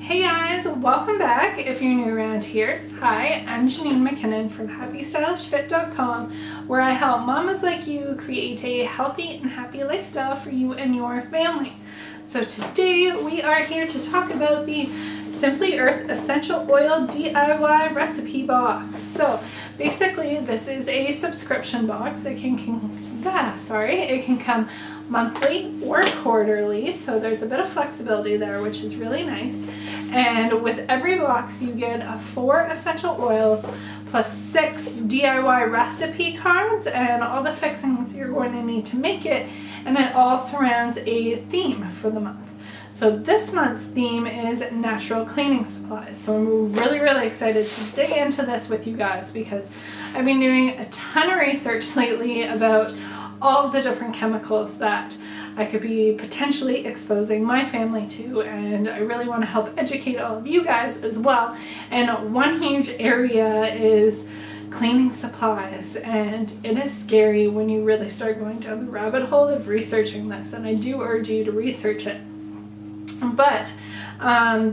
Hey guys, welcome back if you're new around here. Hi, I'm Janine McKinnon from HappyStylishFit.com, where I help mamas like you create a healthy and happy lifestyle for you and your family. So today we are here to talk about the Simply Earth Essential Oil DIY Recipe Box. So basically this is a subscription box. It can come monthly or quarterly, so there's a bit of flexibility there, which is really nice. And with every box you get 4 essential oils plus 6 DIY recipe cards and all the fixings you're going to need to make it, and it all surrounds a theme for the month. So this month's theme is natural cleaning supplies. So I'm really excited to dig into this with you guys because I've been doing a ton of research lately about all of the different chemicals that I could be potentially exposing my family to, and I really want to help educate all of you guys as well. And one huge area is cleaning supplies, and it is scary when you really start going down the rabbit hole of researching this, and I do urge you to research it. But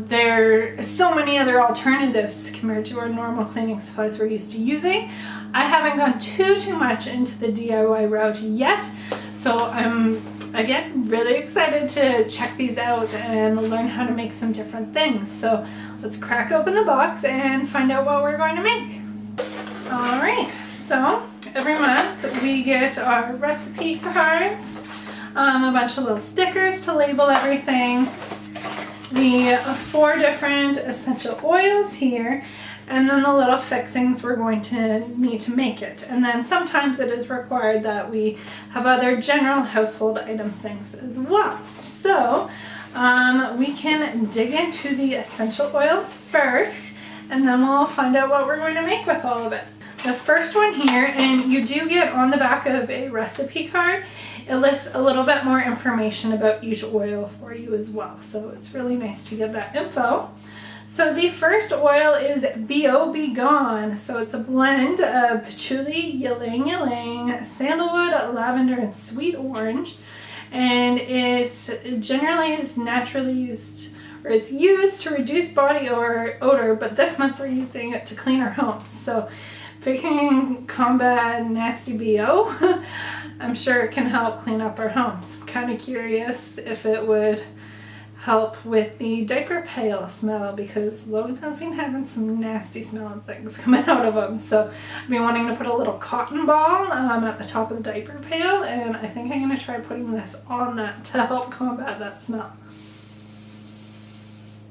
there are so many other alternatives compared to our normal cleaning supplies we're used to using. I haven't gone too much into the DIY route yet, so I'm again really excited to check these out and learn how to make some different things. So let's crack open the box and find out what we're going to make. Alright, so every month we get our recipe cards, a bunch of little stickers to label everything, the 4 different essential oils here, and then the little fixings we're going to need to make it. And then sometimes it is required that we have other general household item things as well. So we can dig into the essential oils first, and then we'll find out what we're going to make with all of it. The first one here, and you do get on the back of a recipe card, it lists a little bit more information about each oil for you as well. So it's really nice to get that info. So the first oil is B.O.B. Gone. So it's a blend of patchouli, ylang ylang, sandalwood, lavender, and sweet orange. And it generally is naturally used, or it's used to reduce body odor, but this month we're using it to clean our homes. So if it can combat nasty BO, I'm sure it can help clean up our homes. I'm kind of curious if it would help with the diaper pail smell, because Logan has been having some nasty smelling things coming out of him. So I've been wanting to put a little cotton ball at the top of the diaper pail, and I think I'm going to try putting this on that to help combat that smell.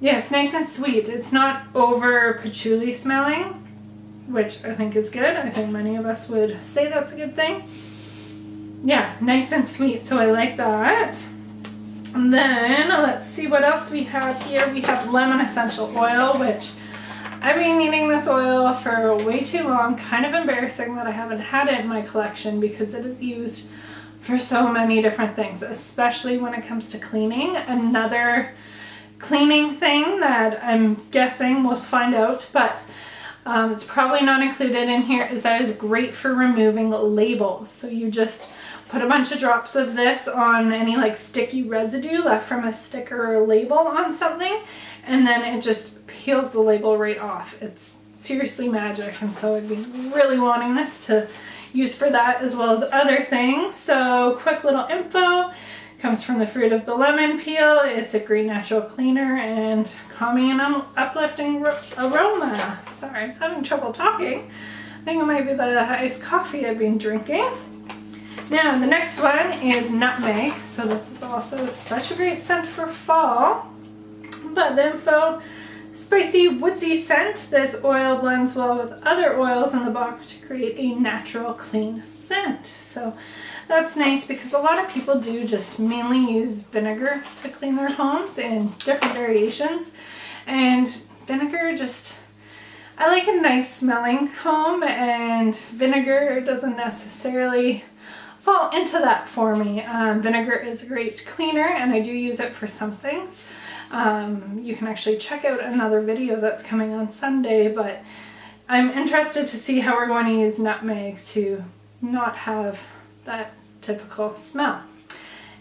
Yeah, it's nice and sweet. It's not over patchouli smelling, which I think is good. I think many of us would say that's a good thing. Yeah, nice and sweet, so I like that. And then let's see what else we have here. We have lemon essential oil, which I've been needing this oil for way too long. Kind of embarrassing that I haven't had it in my collection because it is used for so many different things, especially when it comes to cleaning. Another cleaning thing that I'm guessing we'll find out, but it's probably not included in here, is that it's great for removing labels. So you just put a bunch of drops of this on any like sticky residue left from a sticker or label on something, and then it just peels the label right off. It's seriously magic, and so I've been really wanting this to use for that as well as other things. So quick little info. Comes from the fruit of the lemon peel. It's a green natural cleaner and calming and uplifting aroma. Sorry, I'm having trouble talking. I think it might be the iced coffee I've been drinking. Now the next one is nutmeg. So this is also such a great scent for fall. But the info, spicy woodsy scent. This oil blends well with other oils in the box to create a natural clean scent. So that's nice because a lot of people do just mainly use vinegar to clean their homes in different variations. And vinegar just, I like a nice smelling home, and vinegar doesn't necessarily fall into that for me. Vinegar is a great cleaner, and I do use it for some things. You can actually check out another video that's coming on Sunday, but I'm interested to see how we're going to use nutmeg to not have that typical smell.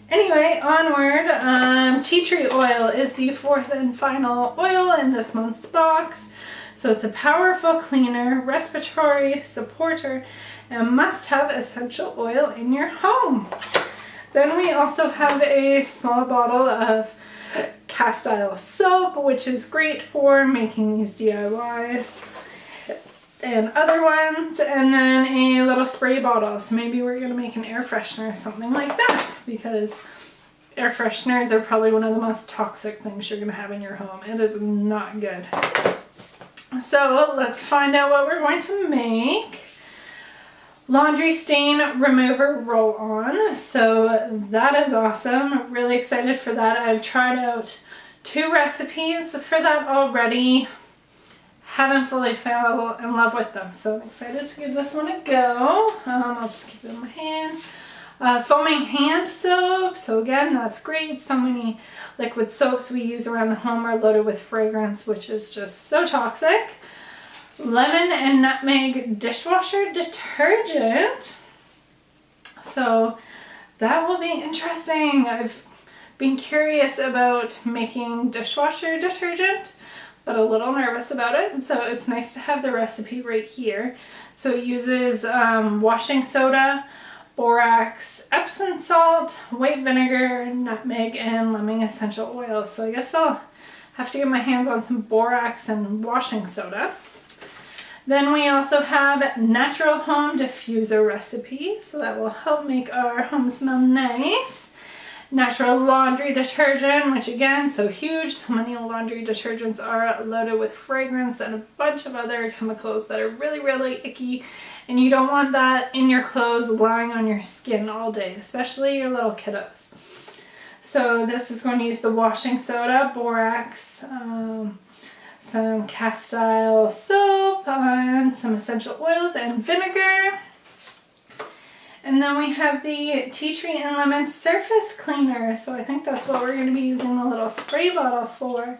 Anyway, onward. Tea tree oil is the fourth and final oil in this month's box. So it's a powerful cleaner, respiratory supporter, and must-have essential oil in your home. Then we also have a small bottle of cast iron soap, which is great for making these DIYs and other ones, and then a little spray bottle. So maybe we're gonna make an air freshener or something like that, because air fresheners are probably one of the most toxic things you're gonna have in your home. It is not good. So let's find out what we're going to make. Laundry stain remover roll-on. So that is awesome. I'm really excited for that. I've tried out 2 recipes for that already. Haven't fully fell in love with them, so I'm excited to give this one a go. I'll just keep it in my hand. Foaming hand soap. So again, that's great. So many liquid soaps we use around the home are loaded with fragrance, which is just so toxic. Lemon and nutmeg dishwasher detergent. So that will be interesting. I've been curious about making dishwasher detergent, but a little nervous about it. And so it's nice to have the recipe right here. So it uses washing soda, borax, Epsom salt, white vinegar, nutmeg, and lemon essential oil. So I guess I'll have to get my hands on some borax and washing soda. Then we also have natural home diffuser recipe, so that will help make our home smell nice. Natural laundry detergent, which again, so huge. So many laundry detergents are loaded with fragrance and a bunch of other chemicals that are really, really icky. And you don't want that in your clothes lying on your skin all day, especially your little kiddos. So this is going to use the washing soda, borax, some cast iron soap, and some essential oils and vinegar. And then we have the tea tree and lemon surface cleaner. So I think that's what we're going to be using the little spray bottle for.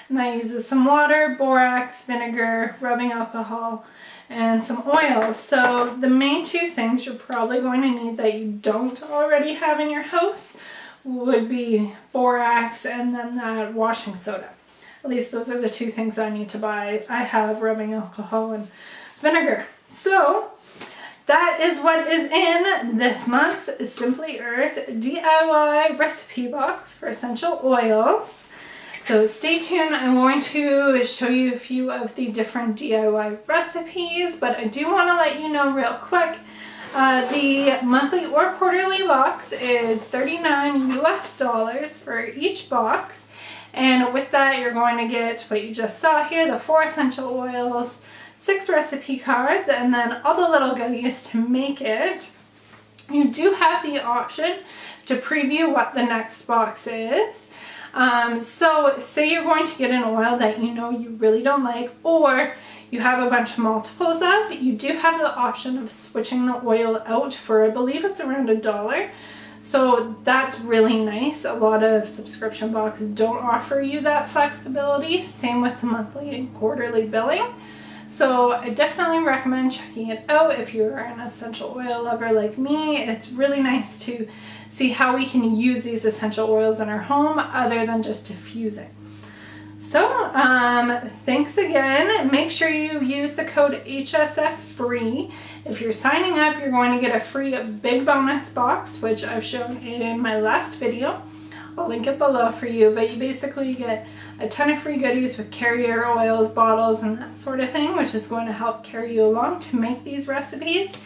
And that uses some water, borax, vinegar, rubbing alcohol, and some oil. So the main 2 things you're probably going to need that you don't already have in your house would be borax and then that washing soda. At least those are the 2 things I need to buy. I have rubbing alcohol and vinegar. So that is what is in this month's Simply Earth DIY recipe box for essential oils. So stay tuned. I'm going to show you a few of the different DIY recipes, but I do want to let you know real quick, the monthly or quarterly box is $39 US for each box. And with that, you're going to get what you just saw here, the 4 essential oils, 6 recipe cards, and then all the little goodies to make it. You do have the option to preview what the next box is. So say you're going to get an oil that you know you really don't like, or you have a bunch of multiples of, you do have the option of switching the oil out for, I believe it's around $1. So that's really nice. A lot of subscription boxes don't offer you that flexibility. Same with the monthly and quarterly billing. So I definitely recommend checking it out if you're an essential oil lover like me. It's really nice to see how we can use these essential oils in our home other than just diffusing. So thanks again. Make sure you use the code HSF-FREE. If you're signing up, you're going to get a free big bonus box, which I've shown in my last video. I'll link it below for you, but you basically get a ton of free goodies with carrier oils, bottles, and that sort of thing, which is going to help carry you along to make these recipes.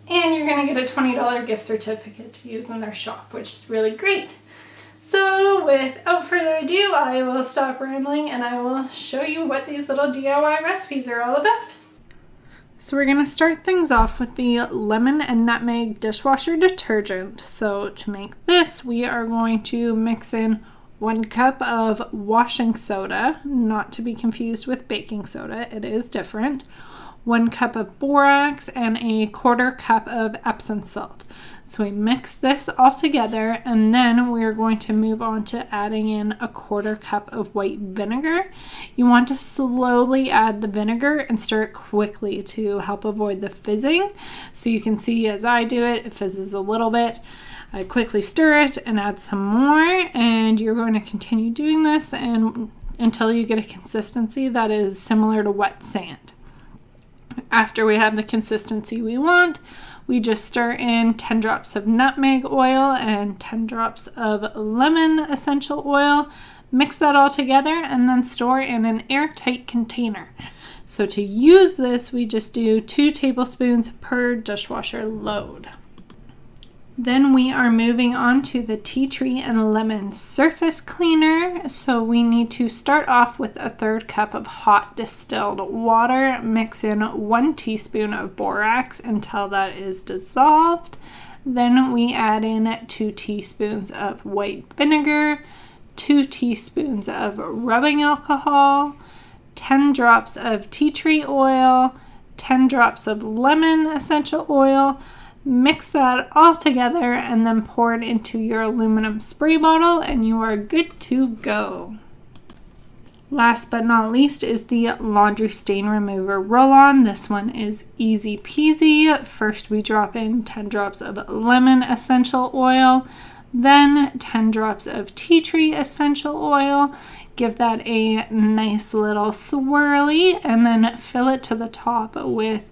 And you're going to get a $20 gift certificate to use in their shop, which is really great. So without further ado, I will stop rambling and I will show you what these little DIY recipes are all about. So we're going to start things off with the lemon and nutmeg dishwasher detergent. So to make this, we are going to mix in 1 cup of washing soda, not to be confused with baking soda, it is different. 1 cup of borax and a 1/4 cup of Epsom salt. So we mix this all together, and then we're going to move on to adding in a 1/4 cup of white vinegar. You want to slowly add the vinegar and stir it quickly to help avoid the fizzing. So you can see as I do it, it fizzes a little bit. I quickly stir it and add some more, and you're going to continue doing this until you get a consistency that is similar to wet sand. After we have the consistency we want, we just stir in 10 drops of nutmeg oil and 10 drops of lemon essential oil. Mix that all together and then store in an airtight container. So to use this, we just do 2 tablespoons per dishwasher load. Then we are moving on to the tea tree and lemon surface cleaner. So we need to start off with a 1/3 cup of hot distilled water. Mix in 1 teaspoon of borax until that is dissolved. Then we add in 2 teaspoons of white vinegar, 2 teaspoons of rubbing alcohol, 10 drops of tea tree oil, 10 drops of lemon essential oil. Mix that all together and then pour it into your aluminum spray bottle and you are good to go. Last but not least is the laundry stain remover roll-on. This one is easy peasy. First we drop in 10 drops of lemon essential oil, then 10 drops of tea tree essential oil. Give that a nice little swirly and then fill it to the top with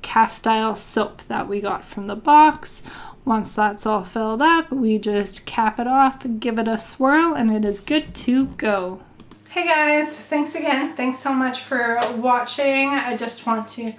castile soap that we got from the box. Once that's all filled up, we just cap it off, give it a swirl, and it is good to go. Hey guys, thanks again. Thanks so much for watching. I just want to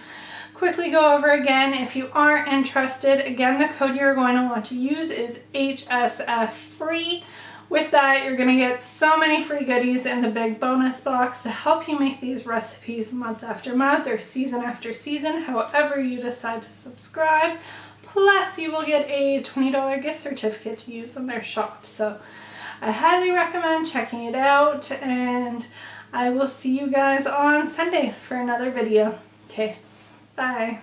quickly go over again. If you are interested, again, the code you're going to want to use is HSF free. With that, you're going to get so many free goodies in the big bonus box to help you make these recipes month after month or season after season, however you decide to subscribe. Plus, you will get a $20 gift certificate to use in their shop. So I highly recommend checking it out, and I will see you guys on Sunday for another video. Okay, bye.